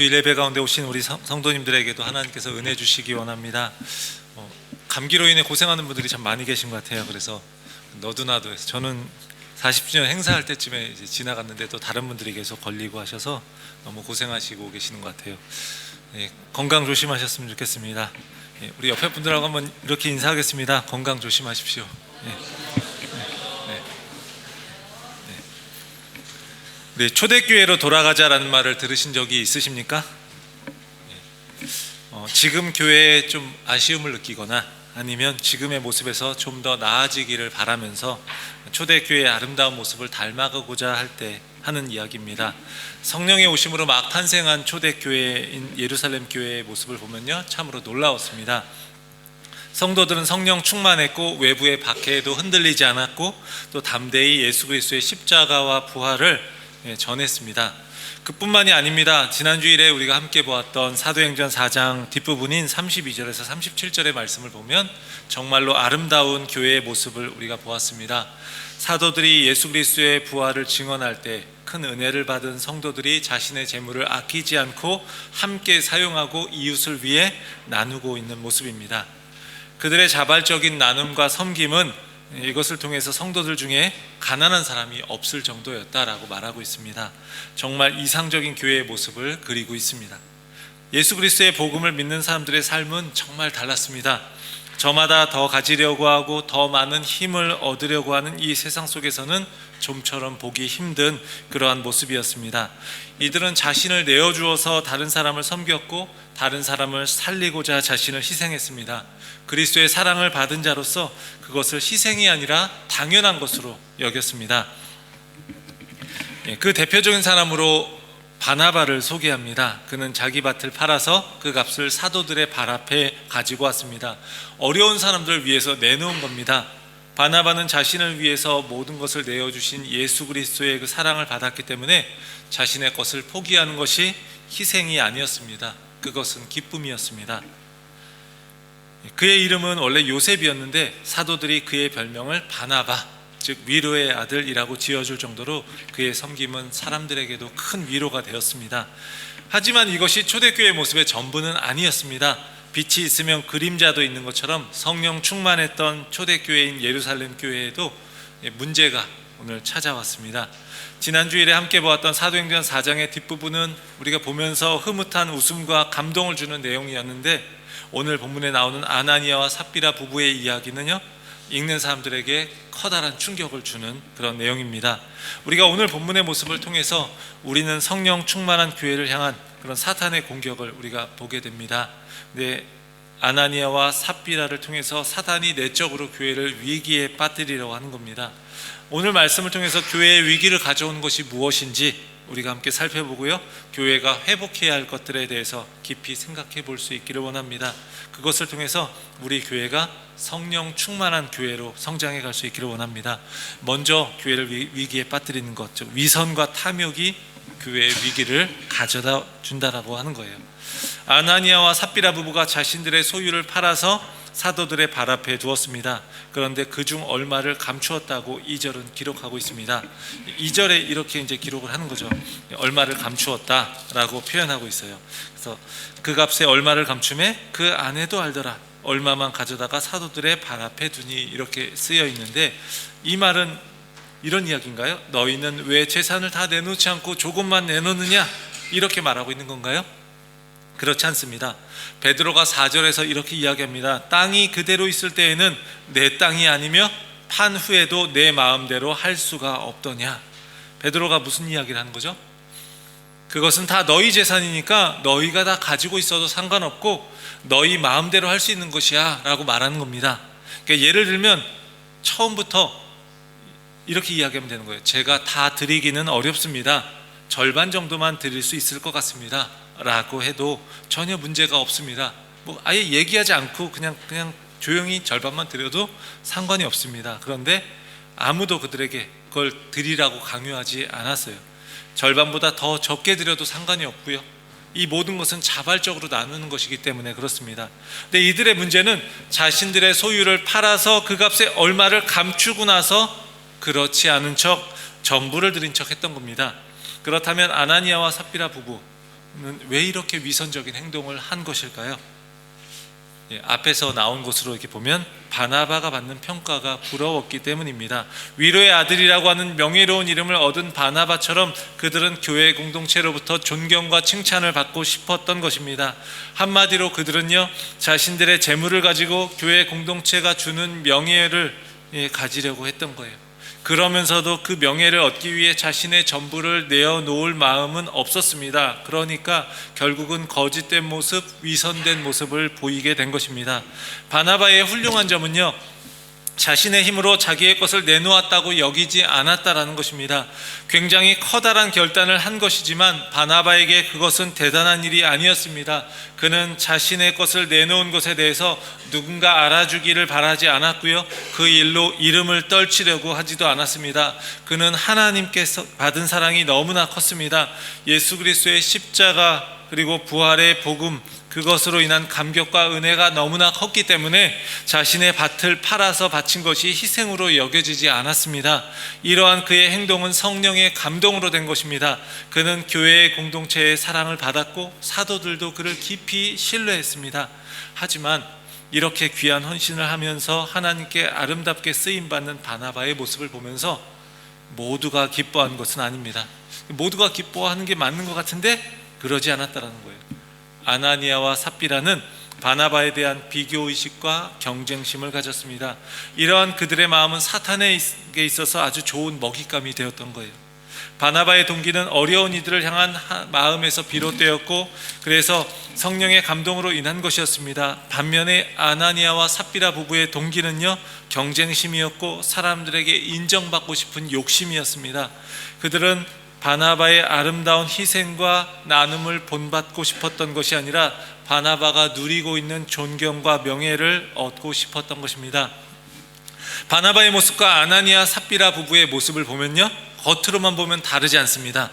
예배 가운데 오신 우리 성도님들에게도 하나님께서 은혜 주시기 원합니다. 감기로 인해 고생하는 분들이 참 많이 계신 것 같아요. 그래서 너도나도 해서 저는 40주년 행사할 때쯤에 이제 지나갔는데 또 다른 분들이 계속 걸리고 하셔서 너무 고생하시고 계시는 것 같아요. 건강 조심하셨으면 좋겠습니다. 우리 옆에 분들하고 한번 이렇게 인사하겠습니다. 건강 조심하십시오. 초대교회로 돌아가자라는 말을 들으신 적이 있으십니까? 지금 교회에 좀 아쉬움을 느끼거나 아니면 지금의 모습에서 좀 더 나아지기를 바라면서 초대교회의 아름다운 모습을 닮아가고자 할 때 하는 이야기입니다. 성령의 오심으로 막 탄생한 초대교회인 예루살렘 교회의 모습을 보면요, 참으로 놀라웠습니다. 성도들은 성령 충만했고 외부의 박해에도 흔들리지 않았고 또 담대히 예수 그리스도의 십자가와 부활을 전했습니다. 그뿐만이 아닙니다. 지난 주일에 우리가 함께 보았던 사도행전 4장 뒷부분인 32절에서 37절의 말씀을 보면 정말로 아름다운 교회의 모습을 우리가 보았습니다. 사도들이 예수 그리스도의 부활을 증언할 때 큰 은혜를 받은 성도들이 자신의 재물을 아끼지 않고 함께 사용하고 이웃을 위해 나누고 있는 모습입니다. 그들의 자발적인 나눔과 섬김은 이것을 통해서 성도들 중에 가난한 사람이 없을 정도였다라고 말하고 있습니다. 정말 이상적인 교회의 모습을 그리고 있습니다. 예수 그리스도의 복음을 믿는 사람들의 삶은 정말 달랐습니다. 저마다 더 가지려고 하고 더 많은 힘을 얻으려고 하는 이 세상 속에서는 좀처럼 보기 힘든 그러한 모습이었습니다. 이들은 자신을 내어주어서 다른 사람을 섬겼고 다른 사람을 살리고자 자신을 희생했습니다. 그리스도의 사랑을 받은 자로서 그것을 희생이 아니라 당연한 것으로 여겼습니다. 그 대표적인 사람으로 바나바를 소개합니다. 그는 자기 밭을 팔아서 그 값을 사도들의 발 앞에 가지고 왔습니다. 어려운 사람들을 위해서 내놓은 겁니다. 바나바는 자신을 위해서 모든 것을 내어주신 예수 그리스도의 그 사랑을 받았기 때문에 자신의 것을 포기하는 것이 희생이 아니었습니다. 그것은 기쁨이었습니다. 그의 이름은 원래 요셉이었는데 사도들이 그의 별명을 바나바, 즉 위로의 아들이라고 지어줄 정도로 그의 섬김은 사람들에게도 큰 위로가 되었습니다. 하지만 이것이 초대교회의 모습의 전부는 아니었습니다. 빛이 있으면 그림자도 있는 것처럼 성령 충만했던 초대교회인 예루살렘 교회에도 문제가 오늘 찾아왔습니다. 지난주일에 함께 보았던 사도행전 4장의 뒷부분은 우리가 보면서 흐뭇한 웃음과 감동을 주는 내용이었는데 오늘 본문에 나오는 아나니아와 삽비라 부부의 이야기는요, 읽는 사람들에게 커다란 충격을 주는 그런 내용입니다. 우리가 오늘 본문의 모습을 통해서 우리는 성령 충만한 교회를 향한 그런 사탄의 공격을 우리가 보게 됩니다. 근데 아나니아와 삽비라를 통해서 사탄이 내적으로 교회를 위기에 빠뜨리려고 하는 겁니다. 오늘 말씀을 통해서 교회의 위기를 가져오는 것이 무엇인지 우리가 함께 살펴보고요, 교회가 회복해야 할 것들에 대해서 깊이 생각해 볼 수 있기를 원합니다. 그것을 통해서 우리 교회가 성령 충만한 교회로 성장해 갈 수 있기를 원합니다. 먼저 교회를 위기에 빠뜨리는 것, 즉 위선과 탐욕이 교회의 위기를 가져다 준다라고 하는 거예요. 아나니아와 삽비라 부부가 자신들의 소유를 팔아서 사도들의 발 앞에 두었습니다. 그런데 그중 얼마를 감추었다고 2절은 기록하고 있습니다. 2절에 이렇게 이제 기록을 하는 거죠. 얼마를 감추었다라고 표현하고 있어요. 그래서 그 값에 얼마를 감춤해 그 아내도 알더라. 얼마만 가져다가 사도들의 발 앞에 두니, 이렇게 쓰여 있는데 이 말은 이런 이야기인가요? 너희는 왜 재산을 다 내놓지 않고 조금만 내놓느냐, 이렇게 말하고 있는 건가요? 그렇지 않습니다. 베드로가 4절에서 이렇게 이야기합니다. 땅이 그대로 있을 때에는 내 땅이 아니며 판 후에도 내 마음대로 할 수가 없더냐. 베드로가 무슨 이야기를 하는 거죠? 그것은 다 너희 재산이니까 너희가 다 가지고 있어도 상관없고 너희 마음대로 할 수 있는 것이야 라고 말하는 겁니다. 그러니까 예를 들면 처음부터 이렇게 이야기하면 되는 거예요. 제가 다 드리기는 어렵습니다. 절반 정도만 드릴 수 있을 것 같습니다 라고 해도 전혀 문제가 없습니다. 아예 얘기하지 않고 그냥 조용히 절반만 드려도 상관이 없습니다. 그런데 아무도 그들에게 그걸 드리라고 강요하지 않았어요. 절반보다 더 적게 드려도 상관이 없고요, 이 모든 것은 자발적으로 나누는 것이기 때문에 그렇습니다. 근데 이들의 문제는 자신들의 소유를 팔아서 그 값에 얼마를 감추고 나서 그렇지 않은 척 전부를 드린 척 했던 겁니다. 그렇다면 아나니아와 삽비라 부부, 왜 이렇게 위선적인 행동을 한 것일까요? 앞에서 나온 것으로 이렇게 보면 바나바가 받는 평가가 부러웠기 때문입니다. 위로의 아들이라고 하는 명예로운 이름을 얻은 바나바처럼 그들은 교회 공동체로부터 존경과 칭찬을 받고 싶었던 것입니다. 한마디로 그들은요, 자신들의 재물을 가지고 교회 공동체가 주는 명예를 가지려고 했던 거예요. 그러면서도 그 명예를 얻기 위해 자신의 전부를 내어놓을 마음은 없었습니다. 그러니까 결국은 거짓된 모습, 위선된 모습을 보이게 된 것입니다. 바나바의 훌륭한 점은요, 자신의 힘으로 자기의 것을 내놓았다고 여기지 않았다라는 것입니다. 굉장히 커다란 결단을 한 것이지만 바나바에게 그것은 대단한 일이 아니었습니다. 그는 자신의 것을 내놓은 것에 대해서 누군가 알아주기를 바라지 않았고요, 그 일로 이름을 떨치려고 하지도 않았습니다. 그는 하나님께서 받은 사랑이 너무나 컸습니다. 예수 그리스도의 십자가 그리고 부활의 복음, 그것으로 인한 감격과 은혜가 너무나 컸기 때문에 자신의 밭을 팔아서 바친 것이 희생으로 여겨지지 않았습니다. 이러한 그의 행동은 성령의 감동으로 된 것입니다. 그는 교회의 공동체의 사랑을 받았고 사도들도 그를 깊이 신뢰했습니다. 하지만 이렇게 귀한 헌신을 하면서 하나님께 아름답게 쓰임받는 바나바의 모습을 보면서 모두가 기뻐한 것은 아닙니다. 모두가 기뻐하는 게 맞는 것 같은데 그러지 않았다는 거예요. 아나니아와 삽비라는 바나바에 대한 비교의식과 경쟁심을 가졌습니다. 이러한 그들의 마음은 사탄에게 있어서 아주 좋은 먹잇감이 되었던 거예요. 바나바의 동기는 어려운 이들을 향한 마음에서 비롯되었고, 그래서 성령의 감동으로 인한 것이었습니다. 반면에 아나니아와 삽비라 부부의 동기는요, 경쟁심이었고 사람들에게 인정받고 싶은 욕심이었습니다. 그들은 바나바의 아름다운 희생과 나눔을 본받고 싶었던 것이 아니라 바나바가 누리고 있는 존경과 명예를 얻고 싶었던 것입니다. 바나바의 모습과 아나니아 삽비라 부부의 모습을 보면요, 겉으로만 보면 다르지 않습니다.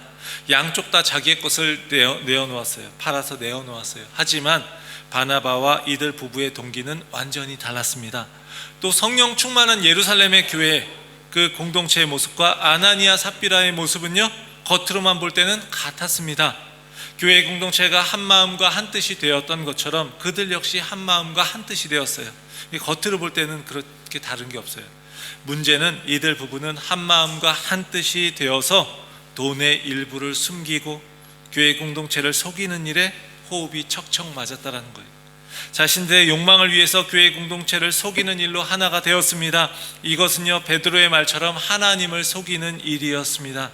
양쪽 다 자기의 것을 내어놓았어요. 팔아서 내어놓았어요. 하지만 바나바와 이들 부부의 동기는 완전히 달랐습니다. 또 성령 충만한 예루살렘의 교회, 그 공동체의 모습과 아나니아 삽비라의 모습은요, 겉으로만 볼 때는 같았습니다. 교회 공동체가 한 마음과 한 뜻이 되었던 것처럼 그들 역시 한 마음과 한 뜻이 되었어요. 겉으로 볼 때는 그렇게 다른 게 없어요. 문제는 이들 부부는 한 마음과 한 뜻이 되어서 돈의 일부를 숨기고 교회 공동체를 속이는 일에 호흡이 척척 맞았다는 거예요. 자신들의 욕망을 위해서 교회 공동체를 속이는 일로 하나가 되었습니다. 이것은요, 베드로의 말처럼 하나님을 속이는 일이었습니다.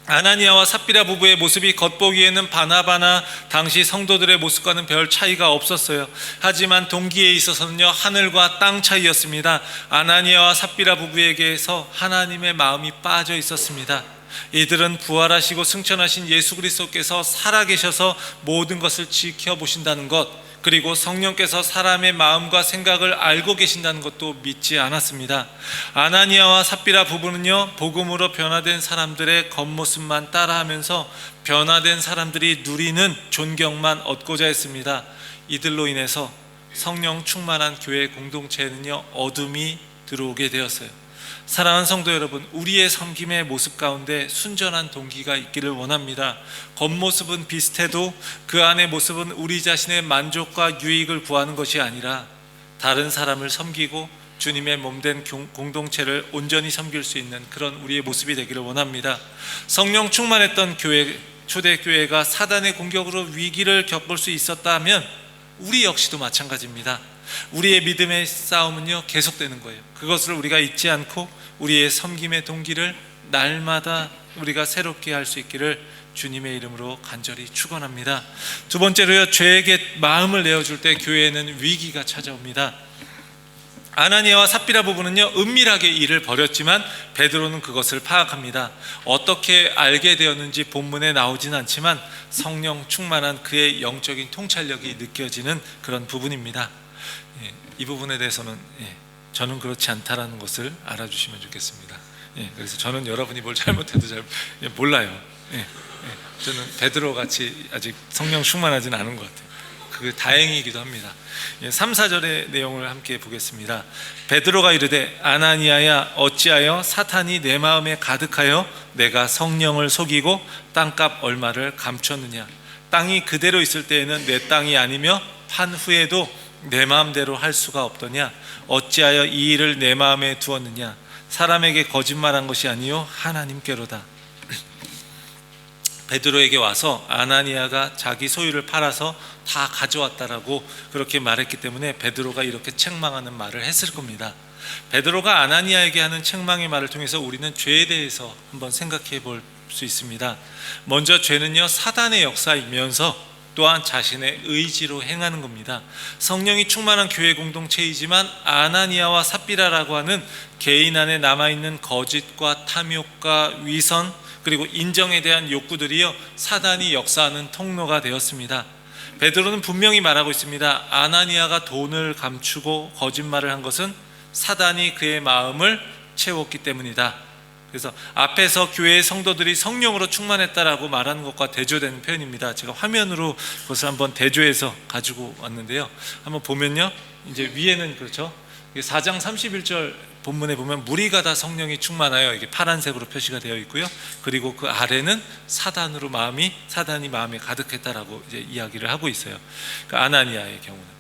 아나니아와 삽비라 부부의 모습이 겉보기에는 바나바나 당시 성도들의 모습과는 별 차이가 없었어요. 하지만 동기에 있어서는요, 하늘과 땅 차이였습니다. 아나니아와 삽비라 부부에게서 하나님의 마음이 빠져 있었습니다. 이들은 부활하시고 승천하신 예수 그리스도께서 살아계셔서 모든 것을 지켜보신다는 것, 그리고 성령께서 사람의 마음과 생각을 알고 계신다는 것도 믿지 않았습니다. 아나니아와 삽비라 부부는요, 복음으로 변화된 사람들의 겉모습만 따라하면서 변화된 사람들이 누리는 존경만 얻고자 했습니다. 이들로 인해서 성령 충만한 교회 공동체에는요, 어둠이 들어오게 되었어요. 사랑하는 성도 여러분, 우리의 섬김의 모습 가운데 순전한 동기가 있기를 원합니다. 겉모습은 비슷해도 그 안의 모습은 우리 자신의 만족과 유익을 구하는 것이 아니라 다른 사람을 섬기고 주님의 몸된 공동체를 온전히 섬길 수 있는 그런 우리의 모습이 되기를 원합니다. 성령 충만했던 교회, 초대교회가 사단의 공격으로 위기를 겪을 수 있었다면 우리 역시도 마찬가지입니다. 우리의 믿음의 싸움은요, 계속되는 거예요. 그것을 우리가 잊지 않고 우리의 섬김의 동기를 날마다 우리가 새롭게 할 수 있기를 주님의 이름으로 간절히 축원합니다. 두 번째로요, 죄에게 마음을 내어줄 때 교회에는 위기가 찾아옵니다. 아나니아와 삽비라 부부는요, 은밀하게 일을 벌였지만 베드로는 그것을 파악합니다. 어떻게 알게 되었는지 본문에 나오진 않지만 성령 충만한 그의 영적인 통찰력이 느껴지는 그런 부분입니다. 이 부분에 대해서는 저는 그렇지 않다라는 것을 알아주시면 좋겠습니다. 그래서 저는 여러분이 뭘 잘못해도 잘 몰라요. 저는 베드로 같이 아직 성령 충만하지는 않은 것 같아요. 그게 다행이기도 합니다. 3, 4절의 내용을 함께 보겠습니다. 베드로가 이르되 아나니아야, 어찌하여 사탄이 내 마음에 가득하여 내가 성령을 속이고 땅값 얼마를 감췄느냐. 땅이 그대로 있을 때에는 내 땅이 아니며 판 후에도 내 마음대로 할 수가 없더냐? 어찌하여 이 일을 내 마음에 두었느냐? 사람에게 거짓말한 것이 아니요 하나님께로다. 베드로에게 와서 아나니아가 자기 소유를 팔아서 다 가져왔다라고 그렇게 말했기 때문에 베드로가 이렇게 책망하는 말을 했을 겁니다. 베드로가 아나니아에게 하는 책망의 말을 통해서 우리는 죄에 대해서 한번 생각해 볼 수 있습니다. 먼저 죄는요, 사단의 역사이면서 또한 자신의 의지로 행하는 겁니다. 성령이 충만한 교회 공동체이지만 아나니아와 삽비라라고 하는 개인 안에 남아있는 거짓과 탐욕과 위선 그리고 인정에 대한 욕구들이요, 사단이 역사하는 통로가 되었습니다. 베드로는 분명히 말하고 있습니다. 아나니아가 돈을 감추고 거짓말을 한 것은 사단이 그의 마음을 채웠기 때문이다. 그래서 앞에서 교회의 성도들이 성령으로 충만했다라고 말하는 것과 대조되는 표현입니다. 제가 화면으로 그것을 한번 대조해서 가지고 왔는데요. 한번 보면요, 이제 위에는 그렇죠. 4장 31절 본문에 보면 무리가 다 성령이 충만하여 이게 파란색으로 표시가 되어 있고요. 그리고 그 아래는 사단이 마음에 가득했다라고 이제 이야기를 하고 있어요. 그러니까 아나니아의 경우는.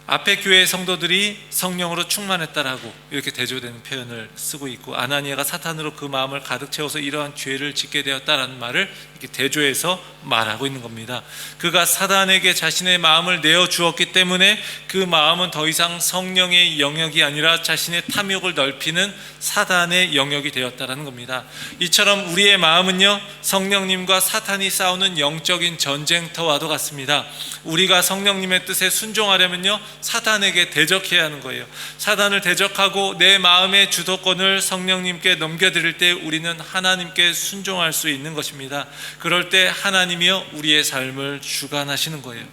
앞에 교회의 성도들이 성령으로 충만했다라고 이렇게 대조되는 표현을 쓰고 있고, 아나니아가 사탄으로 그 마음을 가득 채워서 이러한 죄를 짓게 되었다라는 말을 이렇게 대조해서 말하고 있는 겁니다. 그가 사단에게 자신의 마음을 내어주었기 때문에 그 마음은 더 이상 성령의 영역이 아니라 자신의 탐욕을 넓히는 사단의 영역이 되었다라는 겁니다. 이처럼 우리의 마음은요, 성령님과 사탄이 싸우는 영적인 전쟁터와도 같습니다. 우리가 성령님의 뜻에 순종하려면요, 사단에게 대적해야 하는 거예요. 사단을 대적하고 내 마음의 주도권을 성령님께 넘겨드릴 때 우리는 하나님께 순종할 수 있는 것입니다. 그럴 때 하나님이요, 우리의 삶을 주관하시는 거예요.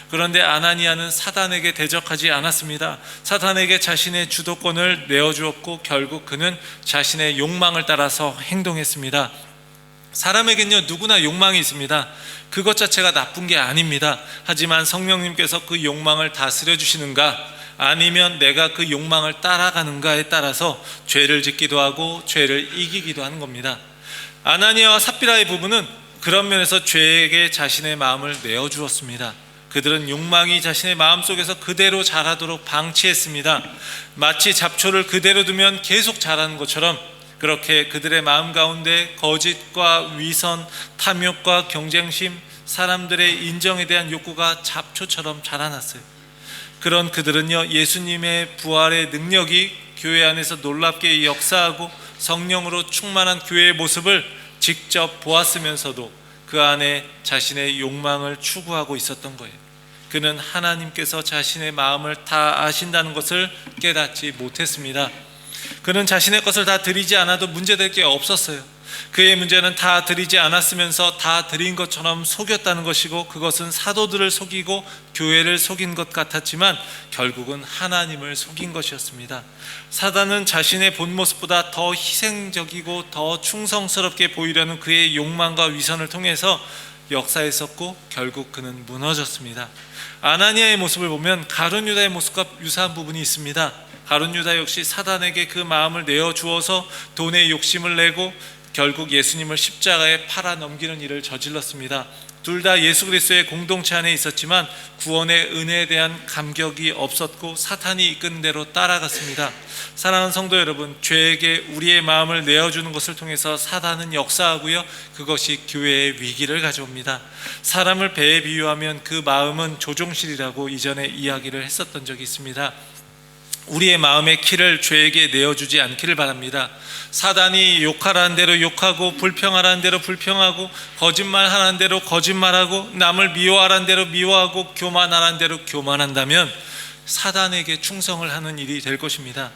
그런데 아나니아는 사단에게 대적하지 않았습니다. 사단에게 자신의 주도권을 내어주었고 결국 그는 자신의 욕망을 따라서 행동했습니다. 사람에겐요, 누구나 욕망이 있습니다. 그것 자체가 나쁜 게 아닙니다. 하지만 성령님께서 그 욕망을 다스려 주시는가, 아니면 내가 그 욕망을 따라가는가에 따라서 죄를 짓기도 하고 죄를 이기기도 하는 겁니다. 아나니아와 삽비라의 부부는 그런 면에서 죄에게 자신의 마음을 내어주었습니다. 그들은 욕망이 자신의 마음속에서 그대로 자라도록 방치했습니다. 마치 잡초를 그대로 두면 계속 자라는 것처럼 그렇게 그들의 마음 가운데 거짓과 위선, 탐욕과 경쟁심, 사람들의 인정에 대한 욕구가 잡초처럼 자라났어요. 그런 그들은요, 예수님의 부활의 능력이 교회 안에서 놀랍게 역사하고 성령으로 충만한 교회의 모습을 직접 보았으면서도 그 안에 자신의 욕망을 추구하고 있었던 거예요. 그는 하나님께서 자신의 마음을 다 아신다는 것을 깨닫지 못했습니다. 그는 자신의 것을 다 드리지 않아도 문제될 게 없었어요. 그의 문제는 다 드리지 않았으면서 다 드린 것처럼 속였다는 것이고, 그것은 사도들을 속이고 교회를 속인 것 같았지만 결국은 하나님을 속인 것이었습니다. 사단은 자신의 본 모습보다 더 희생적이고 더 충성스럽게 보이려는 그의 욕망과 위선을 통해서 역사했었고 결국 그는 무너졌습니다. 아나니아의 모습을 보면 가룟 유다의 모습과 유사한 부분이 있습니다. 가룟 유다 역시 사단에게 그 마음을 내어주어서 돈에 욕심을 내고 결국 예수님을 십자가에 팔아 넘기는 일을 저질렀습니다. 둘 다 예수 그리스도의 공동체 안에 있었지만 구원의 은혜에 대한 감격이 없었고 사탄이 이끄는 대로 따라갔습니다. 사랑하는 성도 여러분, 죄에게 우리의 마음을 내어주는 것을 통해서 사단은 역사하고요, 그것이 교회의 위기를 가져옵니다. 사람을 배에 비유하면 그 마음은 조종실이라고 이전에 이야기를 했었던 적이 있습니다. 우리의 마음의 키를 죄에게 내어주지 않기를 바랍니다. 사단이 욕하라는 대로 욕하고 불평하라는 대로 불평하고 거짓말하라는 대로 거짓말하고 남을 미워하라는 대로 미워하고 교만하라는 대로 교만한다면 사단에게 충성을 하는 일이 될 것입니다.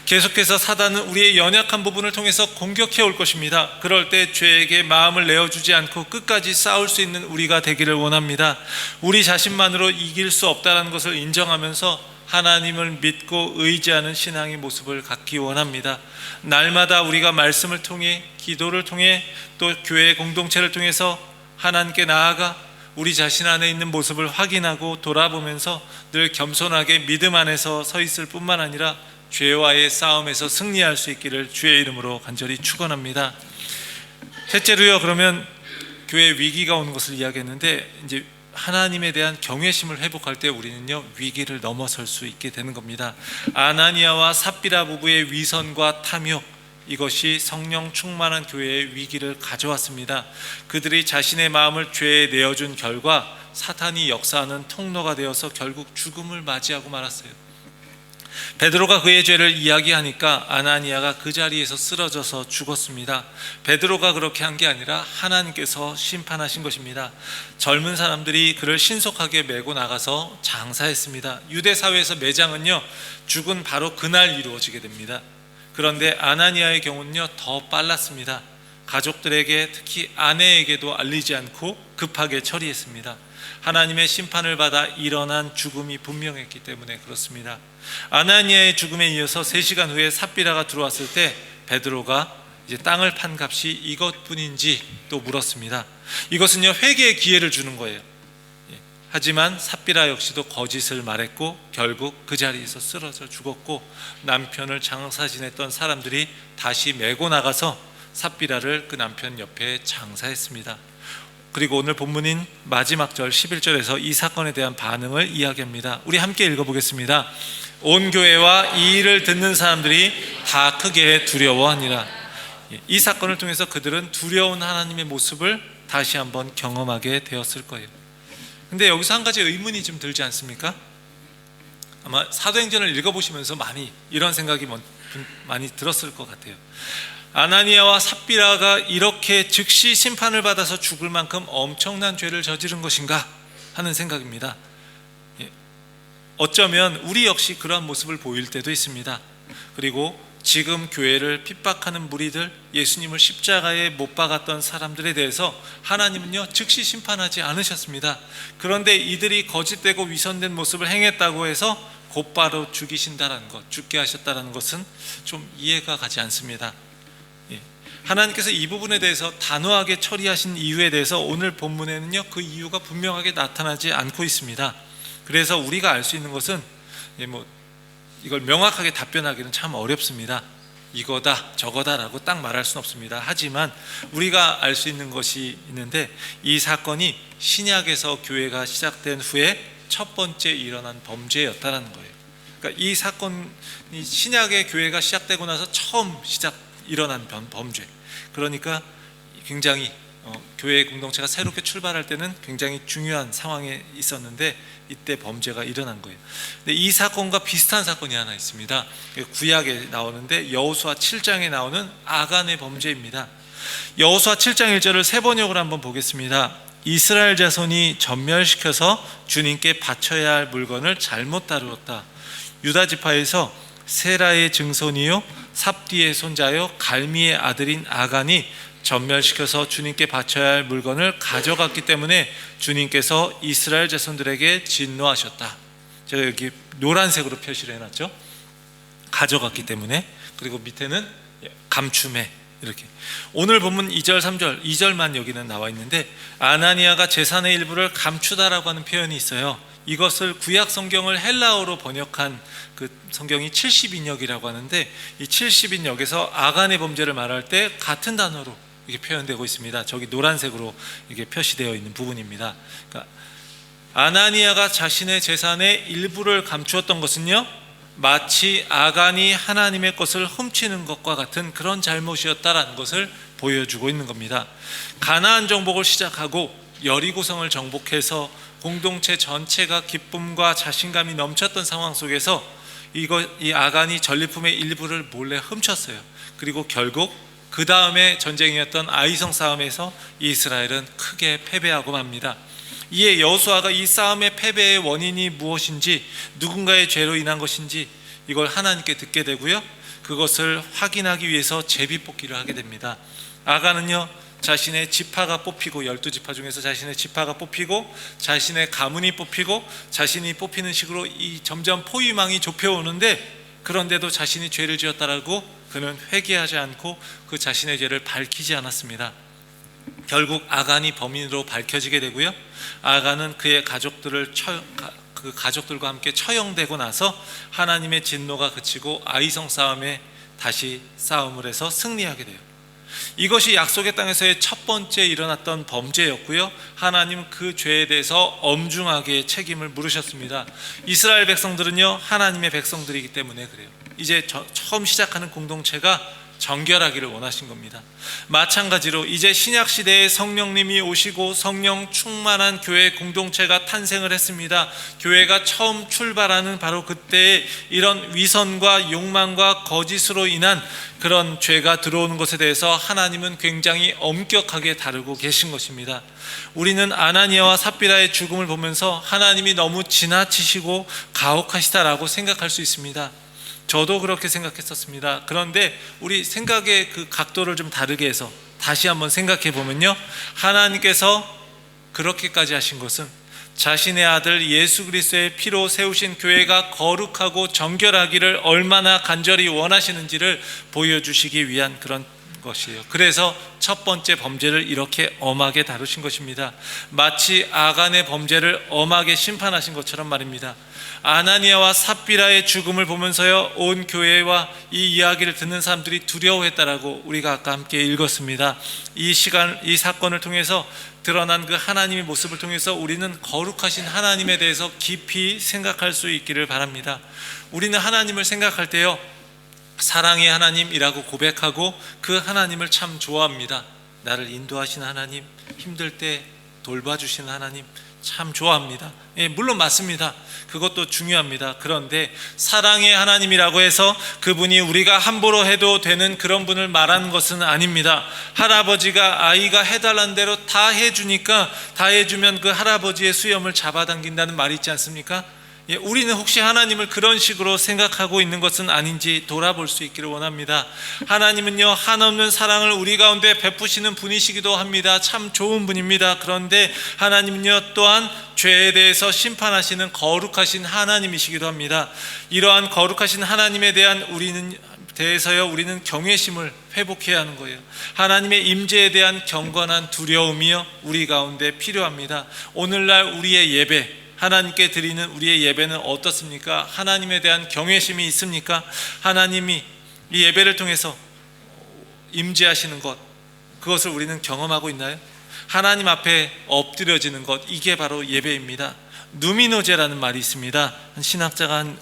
계속해서 사단은 우리의 연약한 부분을 통해서 공격해 올 것입니다. 그럴 때 죄에게 마음을 내어주지 않고 끝까지 싸울 수 있는 우리가 되기를 원합니다. 우리 자신만으로 이길 수 없다는 것을 인정하면서 하나님을 믿고 의지하는 신앙의 모습을 갖기 원합니다. 날마다 우리가 말씀을 통해, 기도를 통해, 또 교회 공동체를 통해서 하나님께 나아가 우리 자신 안에 있는 모습을 확인하고 돌아보면서 늘 겸손하게 믿음 안에서 서 있을 뿐만 아니라 죄와의 싸움에서 승리할 수 있기를 주의 이름으로 간절히 축원합니다. 셋째로요, 그러면 교회 위기가 오는 것을 이야기했는데, 이제 하나님에 대한 경외심을 회복할 때 우리는요 위기를 넘어설 수 있게 되는 겁니다. 아나니아와 삽비라 부부의 위선과 탐욕, 이것이 성령 충만한 교회의 위기를 가져왔습니다. 그들이 자신의 마음을 죄에 내어준 결과 사탄이 역사하는 통로가 되어서 결국 죽음을 맞이하고 말았어요. 베드로가 그의 죄를 이야기하니까 아나니아가 그 자리에서 쓰러져서 죽었습니다. 베드로가 그렇게 한 게 아니라 하나님께서 심판하신 것입니다. 젊은 사람들이 그를 신속하게 메고 나가서 장사했습니다. 유대 사회에서 매장은요 죽은 바로 그날 이루어지게 됩니다. 그런데 아나니아의 경우는요 더 빨랐습니다. 가족들에게, 특히 아내에게도 알리지 않고 급하게 처리했습니다. 하나님의 심판을 받아 일어난 죽음이 분명했기 때문에 그렇습니다. 아나니아의 죽음에 이어서 3시간 후에 삽비라가 들어왔을 때 베드로가 이제 땅을 판 값이 이것뿐인지 또 물었습니다. 이것은요 회개의 기회를 주는 거예요. 하지만 삽비라 역시도 거짓을 말했고 결국 그 자리에서 쓰러져 죽었고, 남편을 장사 지냈던 사람들이 다시 메고 나가서 삽비라를 그 남편 옆에 장사했습니다. 그리고 오늘 본문인 마지막 절 11절에서 이 사건에 대한 반응을 이야기합니다. 우리 함께 읽어보겠습니다. 온 교회와 이 일을 듣는 사람들이 다 크게 두려워하니라. 이 사건을 통해서 그들은 두려운 하나님의 모습을 다시 한번 경험하게 되었을 거예요. 근데 여기서 한 가지 의문이 좀 들지 않습니까? 아마 사도행전을 읽어보시면서 많이 이런 생각이 많이 들었을 것 같아요. 아나니아와 삽비라가 이렇게 즉시 심판을 받아서 죽을 만큼 엄청난 죄를 저지른 것인가 하는 생각입니다. 어쩌면 우리 역시 그러한 모습을 보일 때도 있습니다. 그리고 지금 교회를 핍박하는 무리들, 예수님을 십자가에 못 박았던 사람들에 대해서 하나님은요 즉시 심판하지 않으셨습니다. 그런데 이들이 거짓되고 위선된 모습을 행했다고 해서 곧바로 죽이신다는 것, 죽게 하셨다는 것은 좀 이해가 가지 않습니다. 하나님께서 이 부분에 대해서 단호하게 처리하신 이유에 대해서 오늘 본문에는요 그 이유가 분명하게 나타나지 않고 있습니다. 그래서 우리가 알 수 있는 것은 이걸 명확하게 답변하기는 참 어렵습니다. 이거다 저거다라고 딱 말할 수는 없습니다. 하지만 우리가 알 수 있는 것이 있는데, 이 사건이 신약에서 교회가 시작된 후에 첫 번째 일어난 범죄였다라는 거예요. 그러니까 이 사건이 신약의 교회가 시작되고 나서 처음 일어난 범죄. 그러니까 굉장히 교회 공동체가 새롭게 출발할 때는 굉장히 중요한 상황에 있었는데 이때 범죄가 일어난 거예요. 근데 이 사건과 비슷한 사건이 하나 있습니다. 구약에 나오는데 여호수아 7장에 나오는 아간의 범죄입니다. 여호수아 7장 1절을 세 번역으로 한번 보겠습니다. 이스라엘 자손이 전멸시켜서 주님께 바쳐야 할 물건을 잘못 다루었다. 유다 지파에서 세라의 증손이요 삽디의 손자요 갈미의 아들인 아간이 전멸시켜서 주님께 바쳐야 할 물건을 가져갔기 때문에 주님께서 이스라엘 자손들에게 진노하셨다. 제가 여기 노란색으로 표시를 해놨죠. 가져갔기 때문에. 그리고 밑에는 감춤해, 이렇게. 오늘 본문 2절 3절 2절만 여기는 나와 있는데, 아나니아가 재산의 일부를 감추다라고 하는 표현이 있어요. 이것을 구약 성경을 헬라어로 번역한 그 성경이 70인역이라고 하는데, 이 70인역에서 아간의 범죄를 말할 때 같은 단어로 이게 표현되고 있습니다. 저기 노란색으로 이게 표시되어 있는 부분입니다. 그러니까 아나니아가 자신의 재산의 일부를 감추었던 것은요 마치 아간이 하나님의 것을 훔치는 것과 같은 그런 잘못이었다라는 것을 보여주고 있는 겁니다. 가나안 정복을 시작하고 여리고성을 정복해서 공동체 전체가 기쁨과 자신감이 넘쳤던 상황 속에서 이 아간이 전리품의 일부를 몰래 훔쳤어요. 그리고 결국 그 다음에 전쟁이었던 아이성 싸움에서 이스라엘은 크게 패배하고 맙니다. 이에 여호수아가 이 싸움의 패배의 원인이 무엇인지, 누군가의 죄로 인한 것인지 이걸 하나님께 듣게 되고요, 그것을 확인하기 위해서 제비뽑기를 하게 됩니다. 아간은요 자신의 지파가 뽑히고, 12지파 중에서 자신의 지파가 뽑히고 자신의 가문이 뽑히고 자신이 뽑히는 식으로 이 점점 포위망이 좁혀오는데, 그런데도 자신이 죄를 지었다라고 그는 회개하지 않고 그 자신의 죄를 밝히지 않았습니다. 결국 아간이 범인으로 밝혀지게 되고요, 아간은 그의 그 가족들과 함께 처형되고 나서 하나님의 진노가 그치고 아이성 싸움에 다시 싸움을 해서 승리하게 돼요. 이것이 약속의 땅에서의 첫 번째 일어났던 범죄였고요, 하나님은 그 죄에 대해서 엄중하게 책임을 물으셨습니다. 이스라엘 백성들은요, 하나님의 백성들이기 때문에 그래요. 이제 처음 시작하는 공동체가 정결하기를 원하신 겁니다. 마찬가지로 이제 신약 시대에 성령님이 오시고 성령 충만한 교회 공동체가 탄생을 했습니다. 교회가 처음 출발하는 바로 그때에 이런 위선과 욕망과 거짓으로 인한 그런 죄가 들어오는 것에 대해서 하나님은 굉장히 엄격하게 다루고 계신 것입니다. 우리는 아나니아와 삽비라의 죽음을 보면서 하나님이 너무 지나치시고 가혹하시다라고 생각할 수 있습니다. 저도 그렇게 생각했었습니다. 그런데 우리 생각의 그 각도를 좀 다르게 해서 다시 한번 생각해 보면요, 하나님께서 그렇게까지 하신 것은 자신의 아들 예수 그리스도의 피로 세우신 교회가 거룩하고 정결하기를 얼마나 간절히 원하시는지를 보여주시기 위한 그런 것이에요. 그래서 첫 번째 범죄를 이렇게 엄하게 다루신 것입니다. 마치 아간의 범죄를 엄하게 심판하신 것처럼 말입니다. 아나니아와 삽비라의 죽음을 보면서요, 온 교회와 이 이야기를 듣는 사람들이 두려워했다라고 우리가 아까 함께 읽었습니다. 이 사건을 통해서 드러난 그 하나님의 모습을 통해서 우리는 거룩하신 하나님에 대해서 깊이 생각할 수 있기를 바랍니다. 우리는 하나님을 생각할 때요, 사랑의 하나님이라고 고백하고 그 하나님을 참 좋아합니다. 나를 인도하신 하나님, 힘들 때 돌봐주신 하나님 참 좋아합니다. 물론 맞습니다. 그것도 중요합니다. 그런데 사랑의 하나님이라고 해서 그분이 우리가 함부로 해도 되는 그런 분을 말하는 것은 아닙니다. 할아버지가 아이가 해달라는 대로 다 해주니까, 다 해주면 그 할아버지의 수염을 잡아당긴다는 말이 있지 않습니까? 우리는 혹시 하나님을 그런 식으로 생각하고 있는 것은 아닌지 돌아볼 수 있기를 원합니다. 하나님은요, 한없는 사랑을 우리 가운데 베푸시는 분이시기도 합니다. 참 좋은 분입니다. 그런데 하나님은요, 또한 죄에 대해서 심판하시는 거룩하신 하나님이시기도 합니다. 이러한 거룩하신 하나님에 대한 우리는 경외심을 회복해야 하는 거예요. 하나님의 임재에 대한 경건한 두려움이요, 우리 가운데 필요합니다. 오늘날 우리의 예배, 하나님께 드리는 우리의 예배는 어떻습니까? 하나님에 대한 경외심이 있습니까? 하나님이 이 예배를 통해서 임재하시는 것, 그것을 우리는 경험하고 있나요? 하나님 앞에 엎드려지는 것, 이게 바로 예배입니다. 누미노제라는 말이 있습니다. 신학자가 한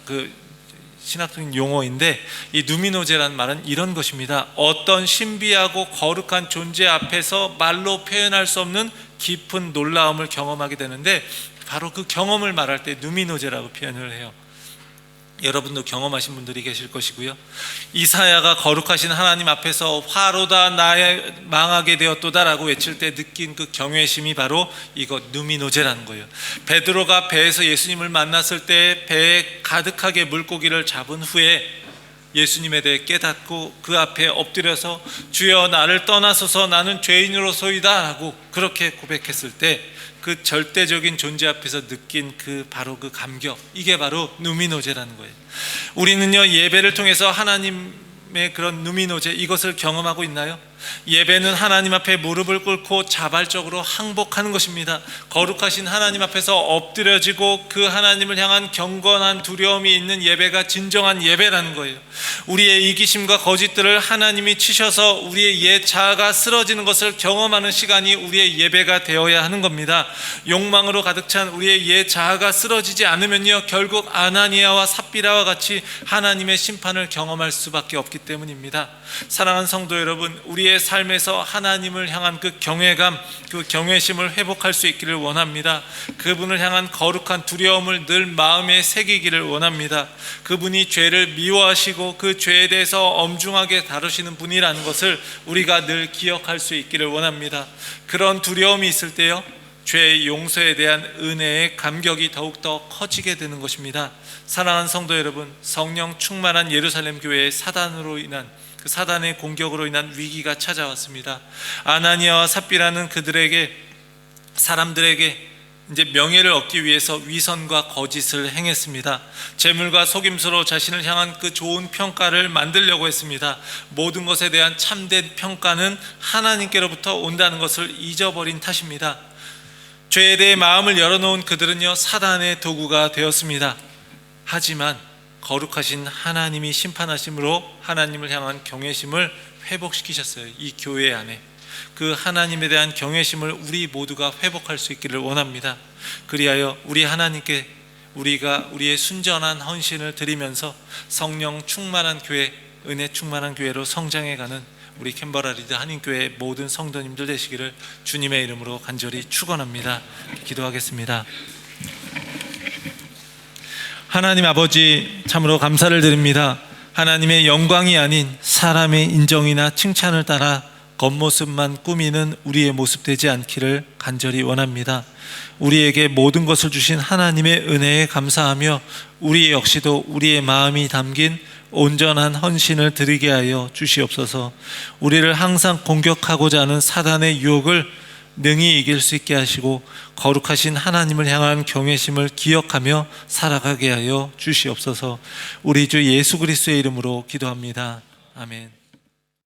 신학적인 용어인데, 이 누미노제라는 말은 이런 것입니다. 어떤 신비하고 거룩한 존재 앞에서 말로 표현할 수 없는 깊은 놀라움을 경험하게 되는데, 바로 그 경험을 말할 때 누미노제라고 표현을 해요. 여러분도 경험하신 분들이 계실 것이고요. 이사야가 거룩하신 하나님 앞에서 화로다 나의 망하게 되었도다라고 외칠 때 느낀 그 경외심이 바로 이거 누미노제라는 거예요. 베드로가 배에서 예수님을 만났을 때 배에 가득하게 물고기를 잡은 후에 예수님에 대해 깨닫고 그 앞에 엎드려서 주여 나를 떠나소서 나는 죄인으로소이다 라고 그렇게 고백했을 때 그 절대적인 존재 앞에서 느낀 바로 그 감격, 이게 바로 누미노제라는 거예요. 우리는요, 예배를 통해서 하나님의 그런 누미노제, 이것을 경험하고 있나요? 예배는 하나님 앞에 무릎을 꿇고 자발적으로 항복하는 것입니다. 거룩하신 하나님 앞에서 엎드려지고 그 하나님을 향한 경건한 두려움이 있는 예배가 진정한 예배라는 거예요. 우리의 이기심과 거짓들을 하나님이 치셔서 우리의 옛 자아가 쓰러지는 것을 경험하는 시간이 우리의 예배가 되어야 하는 겁니다. 욕망으로 가득 찬 우리의 옛 자아가 쓰러지지 않으면요, 결국 아나니아와 삽비라와 같이 하나님의 심판을 경험할 수밖에 없기 때문입니다. 사랑하는 성도 여러분, 우리의 삶에서 하나님을 향한 그 경외감, 그 경외심을 회복할 수 있기를 원합니다. 그분을 향한 거룩한 두려움을 늘 마음에 새기기를 원합니다. 그분이 죄를 미워하시고 그 죄에 대해서 엄중하게 다루시는 분이라는 것을 우리가 늘 기억할 수 있기를 원합니다. 그런 두려움이 있을 때요, 죄의 용서에 대한 은혜의 감격이 더욱더 커지게 되는 것입니다. 사랑하는 성도 여러분, 성령 충만한 예루살렘 교회의 사단의 공격으로 인한 위기가 찾아왔습니다. 아나니아와 삽비라는 사람들에게 이제 명예를 얻기 위해서 위선과 거짓을 행했습니다. 재물과 속임수로 자신을 향한 그 좋은 평가를 만들려고 했습니다. 모든 것에 대한 참된 평가는 하나님께로부터 온다는 것을 잊어버린 탓입니다. 죄에 대해 마음을 열어놓은 그들은요, 사단의 도구가 되었습니다. 하지만 거룩하신 하나님이 심판하심으로 하나님을 향한 경외심을 회복시키셨어요. 이 교회 안에 그 하나님에 대한 경외심을 우리 모두가 회복할 수 있기를 원합니다. 그리하여 우리 하나님께 우리가 우리의 순전한 헌신을 드리면서 성령 충만한 교회, 은혜 충만한 교회로 성장해가는 우리 캔버라 리드 한인교회 모든 성도님들 되시기를 주님의 이름으로 간절히 축원합니다. 기도하겠습니다. 하나님 아버지, 참으로 감사를 드립니다. 하나님의 영광이 아닌 사람의 인정이나 칭찬을 따라 겉모습만 꾸미는 우리의 모습 되지 않기를 간절히 원합니다. 우리에게 모든 것을 주신 하나님의 은혜에 감사하며 우리 역시도 우리의 마음이 담긴 온전한 헌신을 드리게 하여 주시옵소서. 우리를 항상 공격하고자 하는 사단의 유혹을 능히 이길 수 있게 하시고 거룩하신 하나님을 향한 경외심을 기억하며 살아가게 하여 주시옵소서. 우리 주 예수 그리스도의 이름으로 기도합니다. 아멘.